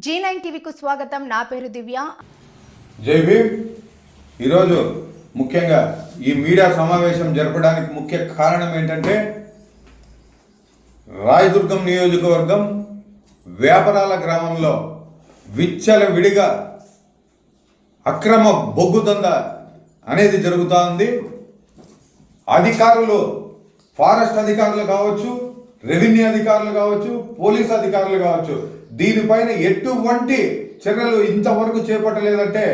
G9 టీవీకు స్వాగతం. నా పేరు దివ్య. జై భీమ్. ఈరోజు ముఖ్యంగా ఈ మీడియా సమావేశం జరపడానికి ముఖ్య కారణం ఏంటంటే రాయదుర్గం నియోజకవర్గం వ్యాపారాల గ్రామంలో విచ్చలవిడిగా అక్రమ బొగ్గు దందా అనేది జరుగుతూ ఉంది. అధికారులు, ఫారెస్ట్ అధికారులు కావచ్చు, రెవెన్యూ అధికారులు కావచ్చు, పోలీస్ అధికారులు కావచ్చు, దీనిపైన ఎటువంటి చర్యలు ఇంతవరకు చేపట్టలేదంటే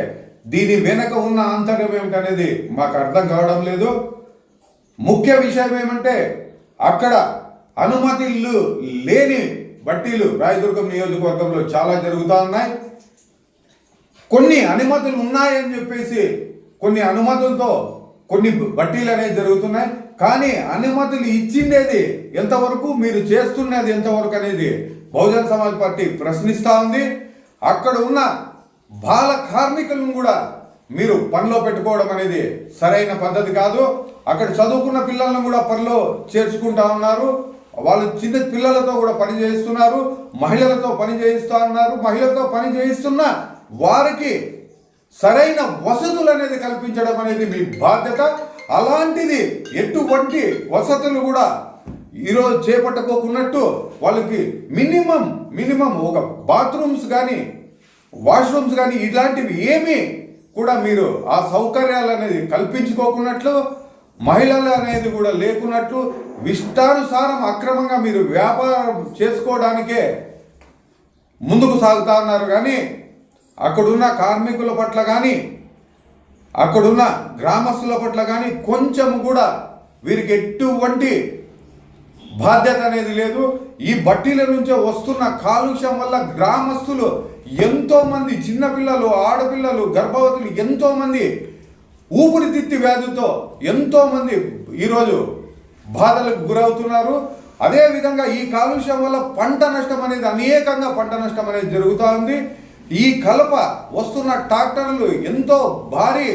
దీని వెనక ఉన్న ఆంతర్యం ఏమిటనేది మాకు అర్థం కావడం లేదు. ముఖ్య విషయం ఏమంటే అక్కడ అనుమతులు లేని బట్టీలు రాయదుర్గం నియోజకవర్గంలో చాలా జరుగుతూ ఉన్నాయి. కొన్ని అనుమతులు ఉన్నాయని చెప్పేసి కొన్ని అనుమతులతో కొన్ని బట్టీలు అనేవి జరుగుతున్నాయి. కానీ అనుమతులు ఇచ్చిండేది ఎంతవరకు, మీరు చేస్తున్నది ఎంతవరకు అనేది బహుజన సమాజ్ పార్టీ ప్రశ్నిస్తూ ఉంది. అక్కడ ఉన్న బాల కార్మికులను కూడా మీరు పనిలో పెట్టుకోవడం అనేది సరైన పద్ధతి కాదు. అక్కడ చదువుకున్న పిల్లలను కూడా పనిలో చేర్చుకుంటా ఉన్నారు. వాళ్ళు చిన్న పిల్లలతో కూడా పని చేయిస్తున్నారు, మహిళలతో పని చేయిస్తూ ఉన్నారు. మహిళలతో పని చేయిస్తున్న వారికి సరైన వసతులు అనేది కల్పించడం అనేది మీ బాధ్యత. అలాంటిది ఎటువంటి వసతులు కూడా ఈరోజు చేపట్టుకోకున్నట్టు వాళ్ళకి మినిమం ఒక బాత్రూమ్స్ కానీ వాష్రూమ్స్ కానీ ఇలాంటివి ఏమీ కూడా మీరు ఆ సౌకర్యాలు అనేది కల్పించుకోకున్నట్లు, మహిళలు అనేది కూడా లేకున్నట్లు, ఇష్టానుసారం అక్రమంగా మీరు వ్యాపారం చేసుకోవడానికే ముందుకు సాగుతా ఉన్నారు. కానీ అక్కడున్న కార్మికుల పట్ల కానీ అక్కడున్న గ్రామస్తుల పట్ల కానీ కొంచెం కూడా వీరికి ఎటువంటి బాధ్యత అనేది లేదు. ఈ బట్టీల నుంచే వస్తున్న కాలుష్యం వల్ల గ్రామస్తులు ఎంతోమంది, చిన్నపిల్లలు, ఆడపిల్లలు, గర్భవతులు ఎంతోమంది ఊపిరితిత్తి వ్యాధితో ఎంతోమంది ఈరోజు బాధలకు గురవుతున్నారు. అదేవిధంగా ఈ కాలుష్యం వల్ల పంట నష్టం అనేది అనేకంగా పంట నష్టం అనేది జరుగుతూ ఉంది. ఈ కలప వస్తున్న ట్రాక్టర్లు ఎంతో భారీ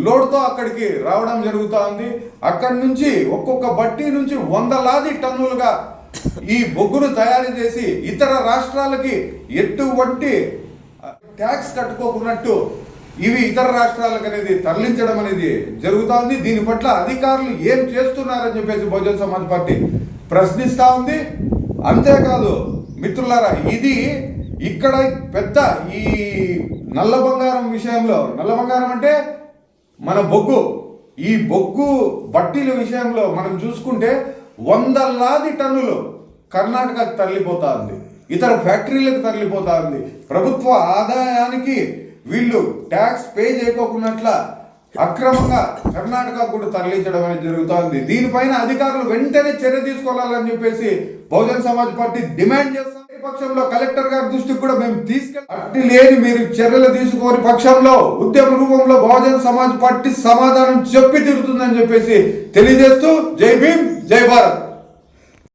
లోడ్తో అక్కడికి రావడం జరుగుతూ ఉంది. అక్కడి నుంచి ఒక్కొక్క బట్టి నుంచి వందలాది టన్నులుగా ఈ బొగ్గును తయారు చేసి ఇతర రాష్ట్రాలకి ఎటువంటి ట్యాక్స్ కట్టుకోకున్నట్టు ఇవి ఇతర రాష్ట్రాలకు అనేది తరలించడం అనేది జరుగుతూ ఉంది. దీని పట్ల అధికారులు ఏం చేస్తున్నారని చెప్పేసి బహుజన సమాజ్ పార్టీ ప్రశ్నిస్తూ ఉంది. అంతేకాదు మిత్రులారా, ఇది ఇక్కడ పెద్ద ఈ నల్ల బంగారం విషయంలో, నల్ల బంగారం అంటే మన బొగ్గు, ఈ బొగ్గు బట్టీల విషయంలో మనం చూసుకుంటే వందలాది టన్నులు కర్ణాటకకు తరలిపోతా ఉంది, ఇతర ఫ్యాక్టరీలకు తరలిపోతా ఉంది. ప్రభుత్వ ఆదాయానికి వీళ్ళు ట్యాక్స్ పే చేయకోకున్నట్ల అక్రమంగా కర్ణాటక కూడా తరలించడం అనేది జరుగుతూ ఉంది. దీనిపైన అధికారులు వెంటనే చర్య తీసుకోవాలని చెప్పేసి బహుజన సమాజ్ పార్టీ డిమాండ్ చేస్తాం. పక్షంలో కలెక్టర్ గారి దృష్టికి కూడా మేము తీసుకెళ్ళి లేని మీరు చర్యలు తీసుకోని పక్షంలో ఉద్యమ రూపంలో బహుజన సమాజ్ పార్టీ సమాధానం చెప్పి తీరుతుందని చెప్పేసి తెలియజేస్తూ జై భీమ్, జై భారత్.